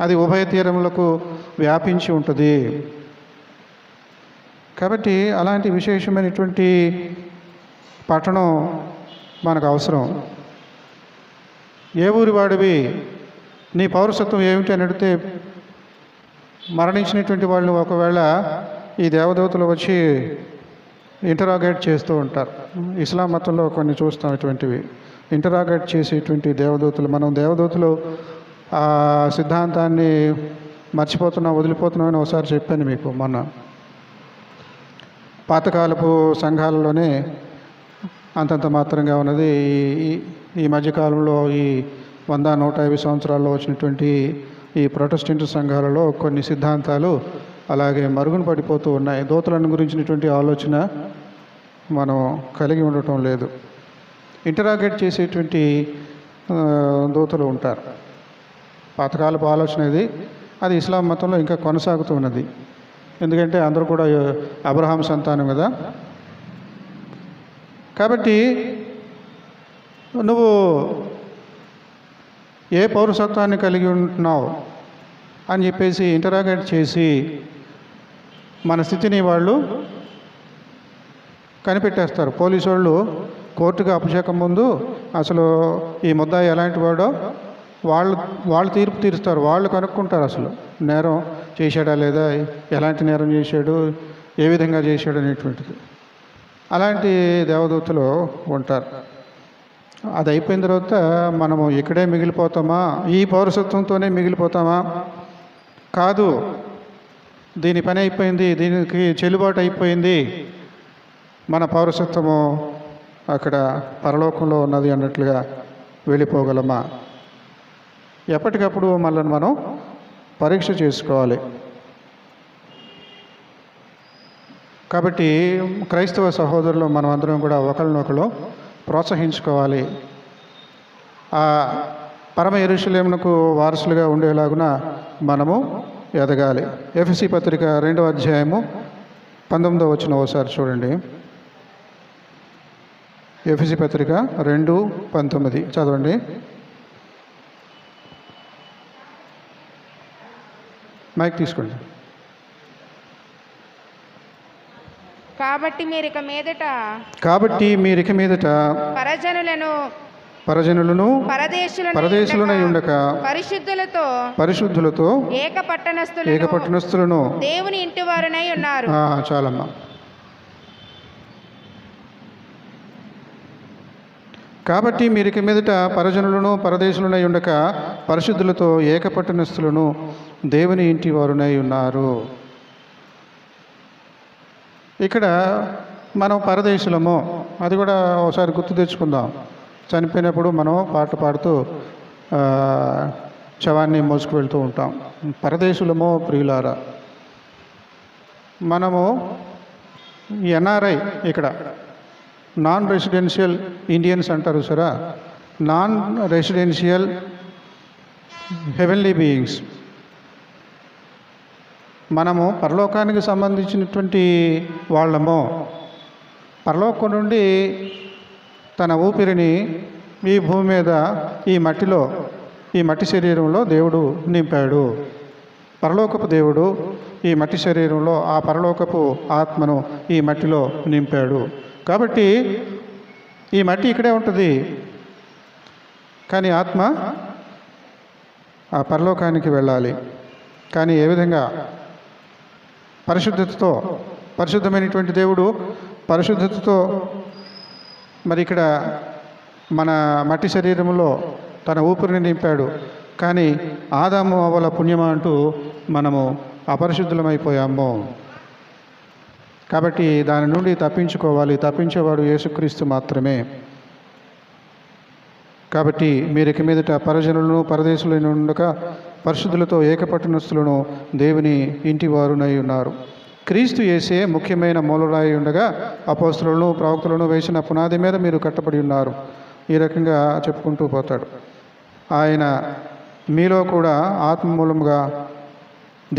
అది ఉభయ తీరములకు వ్యాపించి ఉంటుంది. కాబట్టి అలాంటి విశేషమైనటువంటి పట్టణం మనకు అవసరం. ఏ ఊరి వాడివి, నీ పౌరసత్వం ఏమిటి అని అడిగితే మరణించినటువంటి వాళ్ళు ఒకవేళ ఈ దేవదూతలు వచ్చి ఇంటరాగేట్ చేస్తూ ఉంటారు. ఇస్లాం మతంలో కొన్ని చూస్తాం ఇటువంటివి, ఇంటరాగేట్ చేసేటువంటి దేవదూతలు. మనం దేవదూతలు ఆ సిద్ధాంతాన్ని మర్చిపోతున్నాం, వదిలిపోతున్నామని ఒకసారి చెప్పాను మీకు మొన్న. పాతకాలపు సంఘాలలోనే అంతంత మాత్రంగా ఉన్నది. ఈ మధ్యకాలంలో ఈ 100-150 సంవత్సరాల్లో వచ్చినటువంటి ఈ ప్రొటెస్టెంట్ సంఘాలలో కొన్ని సిద్ధాంతాలు అలాగే మరుగున పడిపోతూ ఉన్నాయి. దూతలను గురించినటువంటి ఆలోచన మనం కలిగి ఉండటం లేదు. ఇంటరాగేట్ చేసేటువంటి దూతలు ఉంటారు. పాతకాలపు ఆలోచన ఇది. అది ఇస్లాం మతంలో ఇంకా కొనసాగుతున్నది. ఎందుకంటే అందరూ కూడా అబ్రహాం సంతానం కదా. కాబట్టి నువ్వు ఏ పౌరసత్వాన్ని కలిగి ఉంటున్నావు అని చెప్పేసి ఇంటరాగేట్ చేసి మన స్థితిని వాళ్ళు కనిపెట్టేస్తారు. పోలీసు వాళ్ళు కోర్టుకు అప్పచెక్క ముందు అసలు ఈ ముద్దాయి ఎలాంటి వాడో వాళ్ళు తీర్పు తీరుస్తారు. వాళ్ళు కనుక్కుంటారు అసలు నేరం చేశాడా లేదా, ఎలాంటి నేరం చేశాడు, ఏ విధంగా చేశాడు అనేటువంటిది. అలాంటి దేవదూతలు ఉంటారు. అది అయిపోయిన తర్వాత మనము ఇక్కడే మిగిలిపోతామా, ఈ పౌరసత్వంతోనే మిగిలిపోతామా? కాదు, దీని పని అయిపోయింది, దీనికి చెల్లుబాటు అయిపోయింది, మన పౌరసత్వము అక్కడ పరలోకంలో ఉన్నది అన్నట్లుగా వెళ్ళిపోగలమా? ఎప్పటికప్పుడు మనల్ని మనం పరీక్ష చేసుకోవాలి. కాబట్టి క్రైస్తవ సహోదరులు మనం అందరం కూడా ఒకరినొకరు ప్రోత్సహించుకోవాలి. ఆ పరమ యెరూషలేమునకు వారసులుగా ఉండేలాగున మనము ఎదగాలి. ఎఫెసీ పత్రిక 2వ అధ్యాయము 19వ వచనం ఒకసారి చూడండి. ఎఫెసీ పత్రిక 2:19 చదవండి. మైక్ తీసుకోండి. కాబట్టి మీరిక మీదట పరజనులను పరదేశులనై ఉండక పరిశుద్ధులతో ఏకపట్టణస్థులను దేవుని ఇంటి వారునై ఉన్నారు. చాలమ్మా. కాబట్టి మీరిక మీదట పరజనులను పరదేశులనై ఉండక పరిశుద్ధులతో ఏకపట్టణస్థులను దేవుని ఇంటి వారునై ఉన్నారు. ఇక్కడ మనం పరదేశులము, అది కూడా ఒకసారి గుర్తు తెచ్చుకుందాం. చనిపోయినప్పుడు మనం పాట పాడుతూ శవాన్ని మోసుకు వెళ్తూ ఉంటాం. పరదేశులము ప్రియులారా. మనము ఎన్ఆర్ఐ, ఇక్కడ నాన్ రెసిడెన్షియల్ ఇండియన్స్ అంటారు సరా, నాన్ రెసిడెన్షియల్ హెవెన్లీ బీయింగ్స్. మనము పరలోకానికి సంబంధించినటువంటి వాళ్ళము. పరలోకం నుండి తన ఊపిరిని ఈ భూమి మీద ఈ మట్టి శరీరంలో దేవుడు నింపాడు. పరలోకపు దేవుడు ఈ మట్టి శరీరంలో ఆ పరలోకపు ఆత్మను ఈ మట్టిలో నింపాడు. కాబట్టి ఈ మట్టి ఇక్కడే ఉంటుంది, కానీ ఆత్మ ఆ పరలోకానికి వెళ్ళాలి. కానీ ఏ విధంగా? పరిశుద్ధతతో. పరిశుద్ధమైనటువంటి దేవుడు పరిశుద్ధతతో మరి ఇక్కడ మన మట్టి శరీరంలో తన ఊపిరిని నింపాడు. కానీ ఆదాము అవ్వల పుణ్యమా అంటూ మనము అపరిశుద్ధులమైపోయాము. కాబట్టి దాని నుండి తప్పించుకోవాలి. తప్పించేవాడు యేసుక్రీస్తు మాత్రమే. కాబట్టి మీరిక మీదట పరజనులను పరదేశులను ఉండక పరిశుద్ధులతో ఏకపట్టణస్థులను దేవుని ఇంటి వారునై ఉన్నారు. క్రీస్తు యేసే ముఖ్యమైన మూలరాయి ఉండగా అపోస్తలులను ప్రవక్తలను వేసిన పునాది మీద మీరు కట్టబడి ఉన్నారు. ఈ రకంగా చెప్పుకుంటూ పోతాడు. ఆయన మీలో కూడా ఆత్మ మూలముగా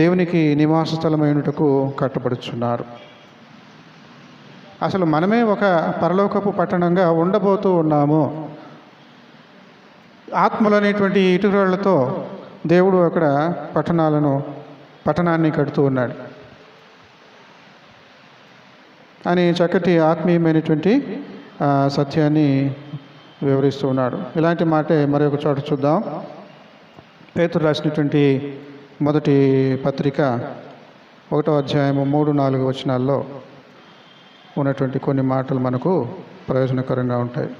దేవునికి నివాస స్థలమైనటకు కట్టబడుచున్నారు. అసలు మనమే ఒక పరలోకపు పట్టణంగా ఉండబోతూ ఉన్నాము. ఆత్మలనేటువంటి ఇటుకరాళ్లతో దేవుడు అక్కడ పట్టణాన్ని కడుతూ ఉన్నాడు అని చక్కటి ఆత్మీయమైనటువంటి సత్యాన్ని వివరిస్తూ ఉన్నాడు. ఇలాంటి మాటే మరొక చోట చూద్దాం. పేతురు రాసినటువంటి మొదటి పత్రిక 1వ అధ్యాయము 3-4 వచనాల్లో ఉన్నటువంటి కొన్ని మాటలు మనకు ప్రయోజనకరంగా ఉంటాయి.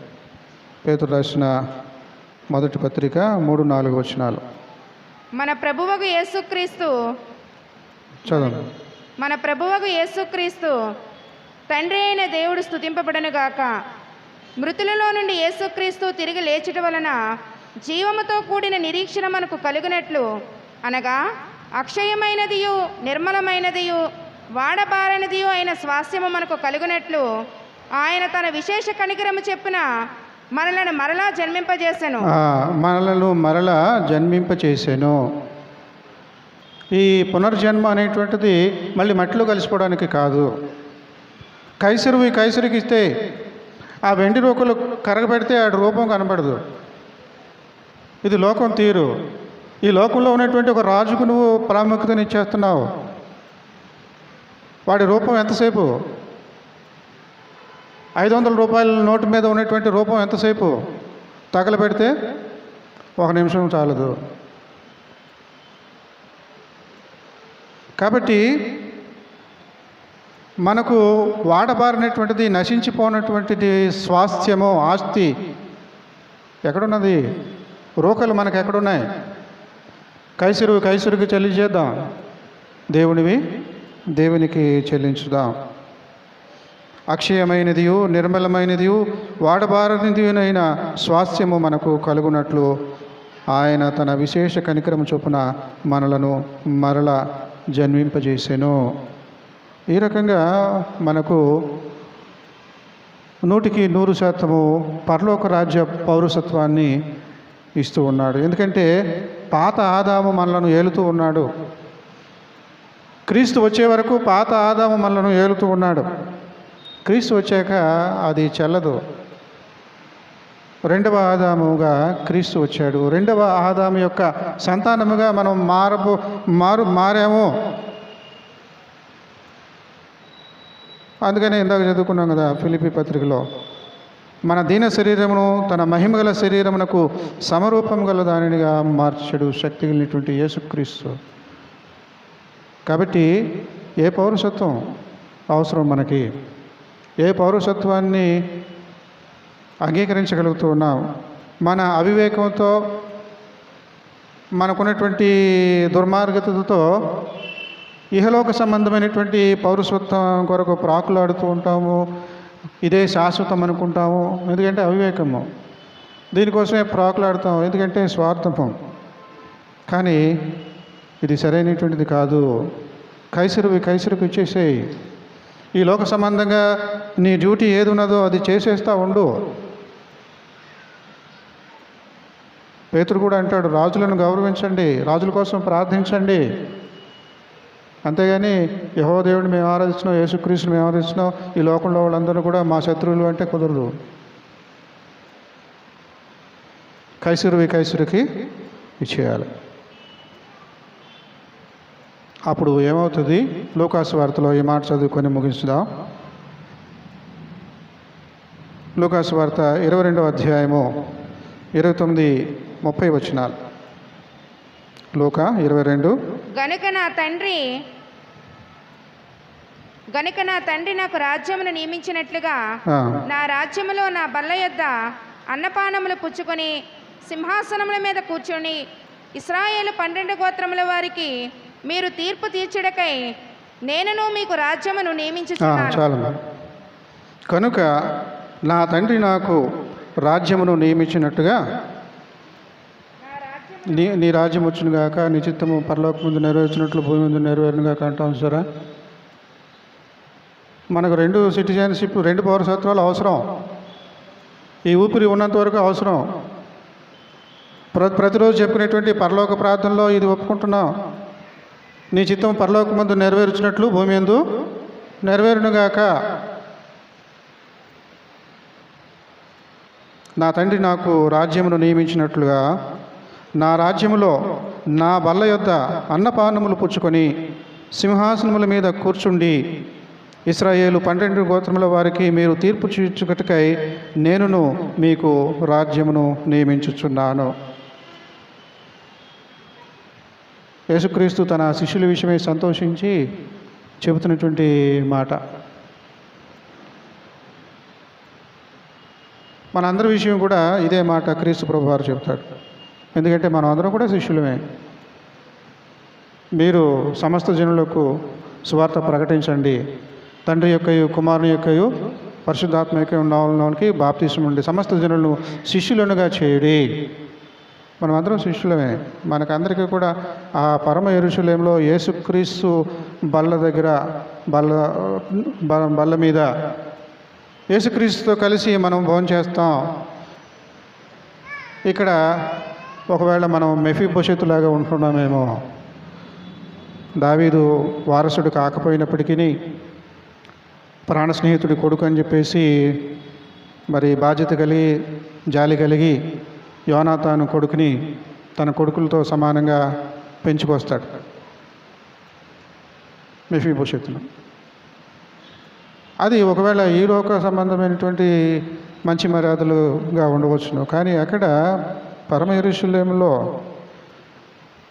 పేతురు రాసిన మొదటి పత్రిక 3-4 వచనాలు. మన ప్రభువగు యేసుక్రీస్తు తండ్రి అయిన దేవుడు స్తుతింపబడను గాక. మృతులలో నుండి యేసుక్రీస్తు తిరిగి లేచుట వలన జీవముతో కూడిన నిరీక్షణ మనకు కలుగునట్లు, అనగా అక్షయమైనదియు నిర్మలమైనదియు వాడబారనిదియు అయిన స్వాస్థ్యము మనకు కలుగునట్లు ఆయన తన విశేష కనికరము చెప్పున మనలను మరలా జన్మింపజేసెను. మనలను మరలా జన్మింపచేసాను. ఈ పునర్జన్మ అనేటువంటిది మళ్ళీ మట్టిలో కలిసిపోవడానికి కాదు. కైసరికి ఇస్తే ఆ వెండి రూకలు కరగబెడితే ఆ రూపం కనబడదు. ఇది లోకం తీరు. ఈ లోకంలో ఉన్నటువంటి ఒక రాజుకు నువ్వు ప్రాముఖ్యతను ఇచ్చేస్తున్నావు. వాడి రూపం ఎంతసేపు? 500 రూపాయల నోటు మీద ఉన్నటువంటి రూపం ఎంతసేపు? తగలబెడితే 1 నిమిషం చాలదు. కాబట్టి మనకు వాడబారినటువంటిది, నశించిపోయినటువంటిది స్వాస్థ్యము, ఆస్తి ఎక్కడున్నది? రూకలు మనకు ఎక్కడున్నాయి? కైసరికి చెల్లించేద్దాం, దేవునికి చెల్లించుదాం. అక్షయమైనదియు నిర్మలమైనదియు వాడబారనిదియునైన స్వాస్థ్యము మనకు కలుగునట్లు ఆయన తన విశేష కనికరము చొప్పున మనలను మరల జన్మింపజేసెను. ఈ రకంగా మనకు 100% పరలోక రాజ్య పౌరసత్వాన్ని ఇస్తూ ఉన్నాడు. ఎందుకంటే పాత ఆదాము మనలను ఏలుతూ ఉన్నాడు. క్రీస్తు వచ్చే వరకు పాత ఆదాము మనలను ఏలుతూ ఉన్నాడు. క్రీస్తు వచ్చాక అది చెల్లదు. 2వ ఆదాముగా క్రీస్తు వచ్చాడు. 2వ ఆదాము యొక్క సంతానముగా మనం మారాము. అందుకనే ఇందాక చదువుకున్నాం కదా ఫిలిప్పీ పత్రికలో, మన దీన శరీరమును తన మహిమగల శరీరమునకు సమరూపం గల దానినిగా మార్చడు శక్తి కలిగినటువంటి యేసుక్రీస్తు. కాబట్టి ఏ పౌరసత్వం అవసరం మనకి? ఏ పౌరసత్వాన్ని అంగీకరించగలుగుతూ ఉన్నాం? మన అవివేకంతో, మనకున్నటువంటి దుర్మార్గతతో ఇహలోక సంబంధమైనటువంటి పౌరసత్వం కొరకు ప్రాకులాడుతూ ఉంటాము. ఇదే శాశ్వతం అనుకుంటాము. ఎందుకంటే అవివేకము. దీనికోసమే ప్రాకులాడుతాం, ఎందుకంటే స్వార్థము. కానీ ఇది సరైనటువంటిది కాదు. కైసరికి ఇచ్చేసేయి. ఈ లోక సంబంధంగా నీ డ్యూటీ ఏది ఉన్నదో అది చేసేస్తూ ఉండు. పేతురు కూడా అంటాడు, రాజులను గౌరవించండి, రాజుల కోసం ప్రార్థించండి. అంతేగాని యెహోవా దేవుడిని మేము ఆరాధిస్తున్నాం, యేసుక్రీస్తుని మేము ఆరాధిస్తున్నాం, ఈ లోకంలో వాళ్ళందరూ కూడా మా శత్రువులు అంటే కుదరదు. కైసరికి ఇచ్చేయాలి. అప్పుడు ఏమవుతుంది? లూకాసు వార్తలో ఈ మాట చదువుకొని ముగించుదాం. లూకాసు వార్త 22వ అధ్యాయము 29-30 వచనాలు. లూకా 22. గనుక నా తండ్రి నాకు రాజ్యమును నియమించినట్లుగా నా రాజ్యములో నా బల్ల యొద్ద అన్నపానములు పుచ్చుకొని సింహాసనముల మీద కూర్చొని ఇశ్రాయేలు 12 గోత్రముల వారికి మీరు తీర్పు తీర్చుటకై నేనును మీకు రాజ్యమును నియమించుచున్నాను. చాలు. కనుక నా తండ్రి నాకు రాజ్యమును నియమించినట్టుగా నీ రాజ్యం వచ్చును గాక, నీ చిత్తము పరలోక ముందు నెరవేర్చినట్లు భూమి ముందు నెరవేరును గాక అంటాం సరే. మనకు 2 సిటిజన్షిప్, 2 పౌరసత్వాలు అవసరం. ఈ ఊపిరి ఉన్నంత వరకు అవసరం. ప్రతిరోజు చెప్పుకునేటువంటి పరలోక ప్రార్థనలో ఇది ఒప్పుకుంటున్నాం. నీ చిత్తం పరలోక ముందు నెరవేర్చినట్లు భూమి యందు నెరవేరునుగాక. నా తండ్రి నాకు రాజ్యమును నియమించినట్లుగా నా రాజ్యములో నా బల్ల యొద్ద అన్నపానములు పుచ్చుకొని సింహాసనముల మీద కూర్చుండి ఇశ్రాయేలు 12 గోత్రముల వారికి మీరు తీర్పు తీర్చుటకై నేనును మీకు రాజ్యమును నియమించుచున్నాను. యేసుక్రీస్తు తన శిష్యుల విషయమై సంతోషించి చెబుతున్నటువంటి మాట. మనందరి విషయం కూడా ఇదే మాట క్రీస్తు ప్రభు వారు చెబుతాడు. ఎందుకంటే మనం అందరం కూడా శిష్యులమే. మీరు సమస్త జనులకు సువార్త ప్రకటించండి, తండ్రి యొక్కయు కుమారుని యొక్కయు పరిశుద్ధాత్మ యొక్క నామములోనికి బాప్తిసం ఉండి సమస్త జనులను శిష్యులనుగా చేయుడి. మనమందరం శిష్యులమే. మనకందరికీ కూడా ఆ పరమ యెరూషలేములో యేసుక్రీస్తు బల్ల దగ్గర బల్ల మీద యేసుక్రీస్తుతో కలిసి మనం భోజనం చేస్తాం. ఇక్కడ ఒకవేళ మనం మెఫీబోషెతులాగా ఉంటున్నామేమో, దావీదు వారసుడు కాకపోయినప్పటికీ ప్రాణ స్నేహితుడి కొడుకు అని చెప్పేసి మరి బాధ్యత కలిగి జాలి కలిగి యోనాతాను కొడుకుని తన కొడుకులతో సమానంగా పెంచుకొస్తాడు మెఫీబోషెతును. అది ఒకవేళ ఈ లోక సంబంధమైనటువంటి మంచి మర్యాదలుగా ఉండవచ్చును. కానీ అక్కడ పరమ యెరూషలేములో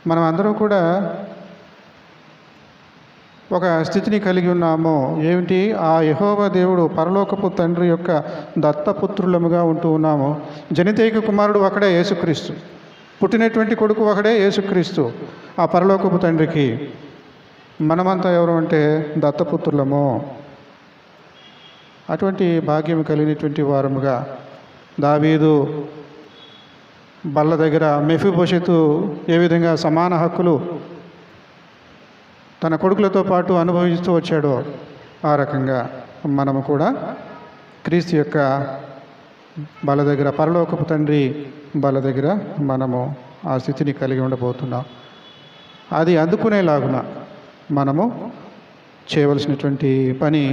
మనం అందరం కూడా ఒక స్థితిని కలిగి ఉన్నాము. ఏమిటి? ఆ యెహోవా దేవుడు పరలోకపు తండ్రి యొక్క దత్తపుత్రులముగా ఉంటూ ఉన్నాము. జనితైక కుమారుడు ఒకడే యేసుక్రీస్తు, పుట్టినటువంటి కొడుకు ఒకడే యేసుక్రీస్తు. ఆ పరలోకపు తండ్రికి మనమంతా ఎవరు అంటే దత్తపుత్రులము. అటువంటి భాగ్యం కలిగినటువంటి వారముగా దావీదు బల్ల దగ్గర మెఫీబోషెతు ఏ విధంగా సమాన హక్కులు తన కొడుకులతో పాటు అనుభవిస్తూ వచ్చాడో ఆ రకంగా మనము కూడా క్రీస్తు యొక్క బల దగ్గర, పరలోకపు తండ్రి బల దగ్గర మనము ఆ స్థితిని కలిగి ఉండబోతున్నాం. అది అందుకునేలాగున మనము చేయవలసినటువంటి పని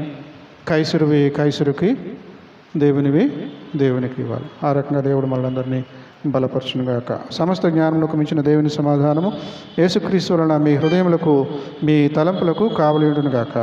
కైసరువి కైసరుకి, దేవునివి దేవునికి ఇవ్వాలి. ఆ రకంగా దేవుడు మనందరినీ బలపరచునుగాక. సమస్త జ్ఞానములకు మించిన దేవుని సమాధానము యేసుక్రీస్తు వలన మీ హృదయములకు మీ తలంపులకు కావలియుడునుగాక.